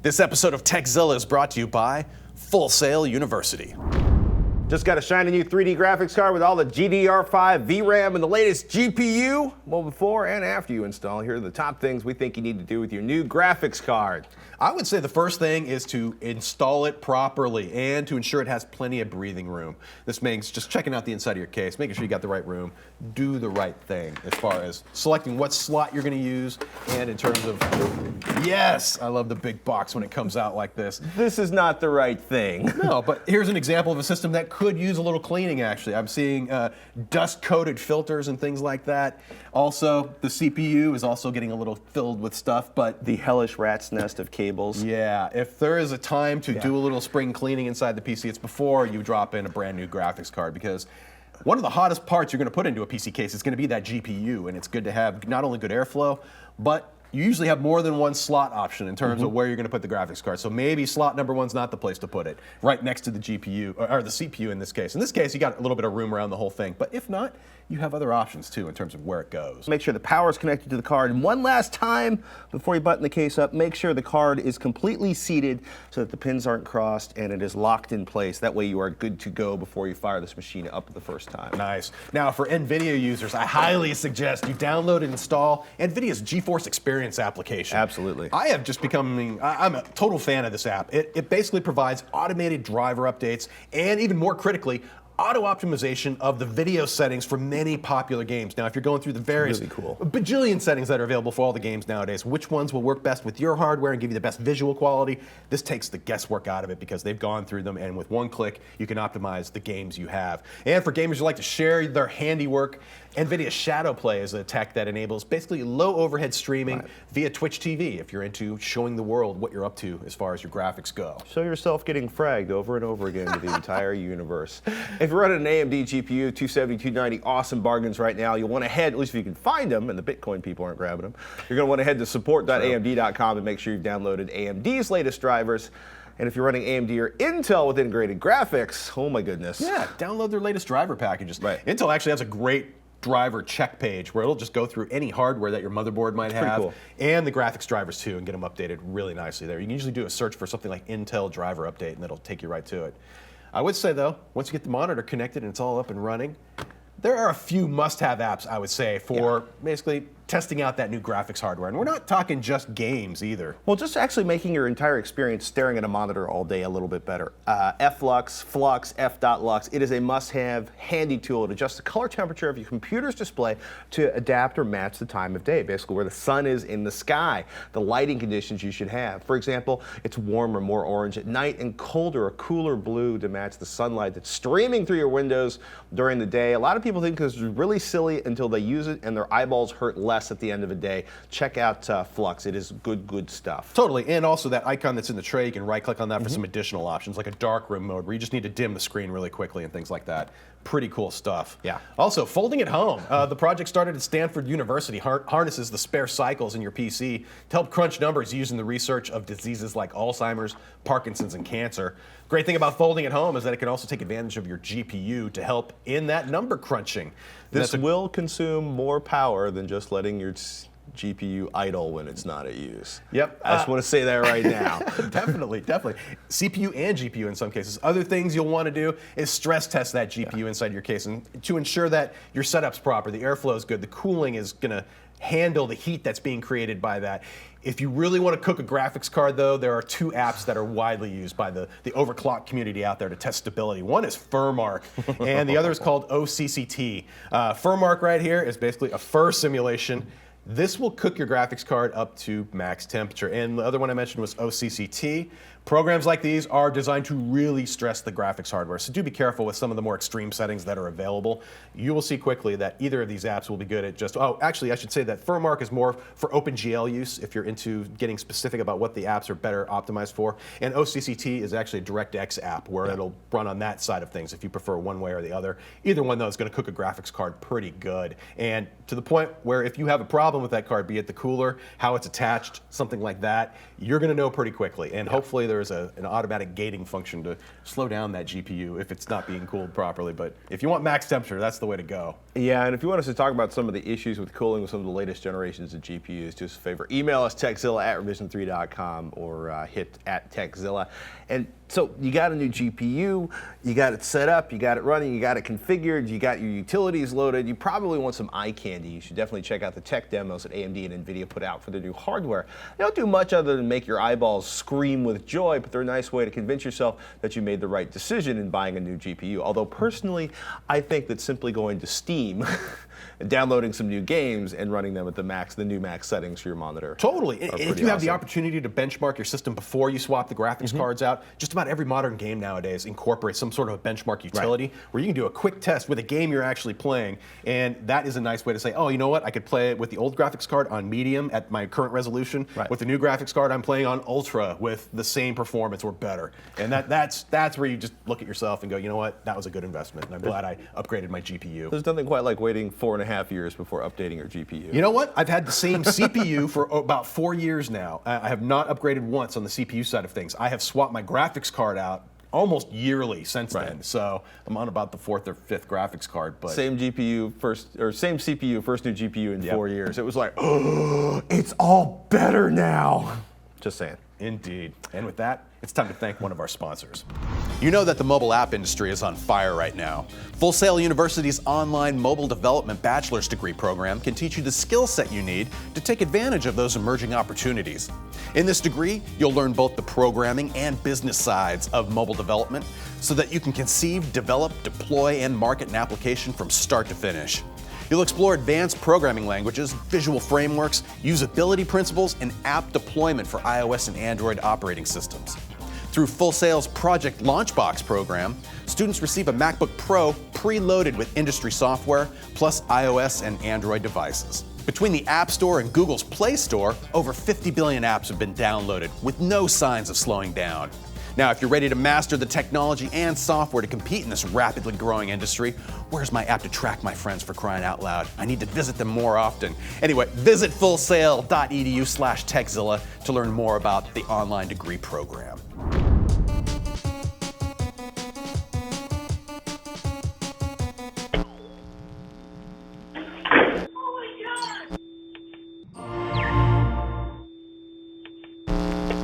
This episode of TechZilla is brought to you by Full Sail University. Just got a shiny new 3D graphics card with all the GDDR5 VRAM and the latest GPU. Well, before and after you install, here are the top things we think you need to do with your new graphics card. I would say the first thing is to install it properly and to ensure it has plenty of breathing room. This means just checking out the inside of your case, making sure you got the right room, do the right thing as far as selecting what slot you're going to use, and in terms of, yes, I love the big box when it comes out like this. This is not the right thing. No, but here's an example of a system that could use a little cleaning, actually. I'm seeing dust-coated filters and things like that. Also, the CPU is also getting a little filled with stuff, but The hellish rat's nest of cables. yeah, if there is a time to do a little spring cleaning inside the PC, it's before you drop in a brand new graphics card, because one of the hottest parts you're going to put into a PC case is going to be that GPU, and it's good to have not only good airflow, but you usually have more than one slot option in terms of where you're going to put the graphics card. So maybe slot number one's not the place to put it, right next to the GPU, or the CPU in this case. In this case, you got a little bit of room around the whole thing, but if not, you have other options too in terms of where it goes. Make sure the power is connected to the card. And one last time, before you button the case up, make sure the card is completely seated so that the pins aren't crossed and it is locked in place. That way you are good to go before you fire this machine up the first time. Nice. Now, for NVIDIA users, I highly suggest you download and install NVIDIA's GeForce Experience application. Absolutely. I have just become, I'm a total fan of this app. It basically provides automated driver updates and, even more critically, auto optimization of the video settings for many popular games. Now, if you're going through the various bajillion settings that are available for all the games nowadays, which ones will work best with your hardware and give you the best visual quality, this takes the guesswork out of it because they've gone through them, and with one click, you can optimize the games you have. And for gamers who like to share their handiwork, NVIDIA Shadowplay is a tech that enables basically low overhead streaming via Twitch TV if you're into showing the world what you're up to as far as your graphics go. Show yourself getting fragged over and over again to the entire universe. If you're running an AMD GPU, 270, 290, awesome bargains right now. You'll want to head, at least if you can find them, and the Bitcoin people aren't grabbing them, you're going to want to head to support.amd.com and make sure you've downloaded AMD's latest drivers. And if you're running AMD or Intel with integrated graphics, oh my goodness. Yeah, download their latest driver packages. Right. Intel actually has a great driver check page where it'll just go through any hardware that your motherboard might have, cool. and the graphics drivers too, and get them updated really nicely there. You can usually do a search for something like Intel driver update, and that'll take you right to it. I would say though, once you get the monitor connected and it's all up and running, there are a few must-have apps, I would say, for basically testing out that new graphics hardware. And we're not talking just games either. Well, just actually making your entire experience staring at a monitor all day a little bit better. F.Lux, F.Lux, it is a must-have, handy tool. It adjusts the color temperature of your computer's display to adapt or match the time of day, basically where the sun is in the sky, the lighting conditions you should have. For example, it's warmer, more orange at night, and colder or cooler blue to match the sunlight that's streaming through your windows during the day. A lot of people think this is really silly until they use it and their eyeballs hurt less at the end of the day. Check out F.Lux. It is good stuff. Totally, and also that icon that's in the tray, you can right-click on that for some additional options, like a darkroom mode where you just need to dim the screen really quickly and things like that. Pretty cool stuff. Yeah. Also, folding at home. The project started at Stanford University harnesses the spare cycles in your PC to help crunch numbers using the research of diseases like Alzheimer's, Parkinson's, and cancer. Great thing about folding at home is that it can also take advantage of your GPU to help in that number crunching. This will consume more power than just letting your GPU idle when it's not at use. Yep. I just want to say that right now. Definitely. CPU and GPU in some cases. Other things you'll want to do is stress test that GPU inside your case, and to ensure that your setup's proper, the airflow is good, the cooling is going to handle the heat that's being created by that. If you really want to cook a graphics card, though, there are two apps that are widely used by the overclock community out there to test stability. One is FurMark, and the other is called OCCT. FurMark right here is basically a fur simulation. This will cook your graphics card up to max temperature. And the other one I mentioned was OCCT. Programs like these are designed to really stress the graphics hardware, so do be careful with some of the more extreme settings that are available. You will see quickly that either of these apps will be good at just, actually I should say that FurMark is more for OpenGL use if you're into getting specific about what the apps are better optimized for, and OCCT is actually a DirectX app where it'll run on that side of things if you prefer one way or the other. Either one though is going to cook a graphics card pretty good, and to the point where if you have a problem with that card, be it the cooler, how it's attached, something like that, you're going to know pretty quickly, and hopefully there's an automatic gating function to slow down that GPU if it's not being cooled properly. But if you want max temperature, that's the way to go. Yeah, and if you want us to talk about some of the issues with cooling with some of the latest generations of GPUs, do us a favor, email us techzilla@revision3.com or hit @techzilla. And so you got a new GPU, you got it set up, you got it running, you got it configured, you got your utilities loaded, you probably want some eye candy. You should definitely check out the tech demos that AMD and NVIDIA put out for their new hardware. They don't do much other than make your eyeballs scream with joy, but they're a nice way to convince yourself that you made the right decision in buying a new GPU. Although personally, I think that simply going to Steam and downloading some new games and running them at the new max settings for your monitor. Totally. If you have the awesome. opportunity to benchmark your system before you swap the graphics cards out, just about every modern game nowadays incorporates some sort of a benchmark utility where you can do a quick test with a game you're actually playing, and that is a nice way to say, oh, you know what, I could play it with the old graphics card on medium at my current resolution. With the new graphics card, I'm playing on ultra with the same performance or better. And that's where you just look at yourself and go, you know what, that was a good investment, and I'm glad I upgraded my GPU. There's nothing quite like waiting 4.5 years before updating your GPU. You know what? I've had the same CPU for about 4 years now. I have not upgraded once on the CPU side of things. I have swapped my graphics card out almost yearly since then. So I'm on about the 4th or 5th graphics card. But same GPU same CPU, first new GPU in 4 years. It was like, oh, it's all better now. Just saying. Indeed. And with that, it's time to thank one of our sponsors. You know that the mobile app industry is on fire right now. Full Sail University's online mobile development bachelor's degree program can teach you the skill set you need to take advantage of those emerging opportunities. In this degree, you'll learn both the programming and business sides of mobile development so that you can conceive, develop, deploy, and market an application from start to finish. You'll explore advanced programming languages, visual frameworks, usability principles, and app deployment for iOS and Android operating systems. Through Full Sail's Project Launchbox program, students receive a MacBook Pro preloaded with industry software, plus iOS and Android devices. Between the App Store and Google's Play Store, over 50 billion apps have been downloaded, with no signs of slowing down. Now, if you're ready to master the technology and software to compete in this rapidly growing industry, where's my app to track my friends, for crying out loud? I need to visit them more often. Anyway, visit fullsail.edu/techzilla to learn more about the online degree program.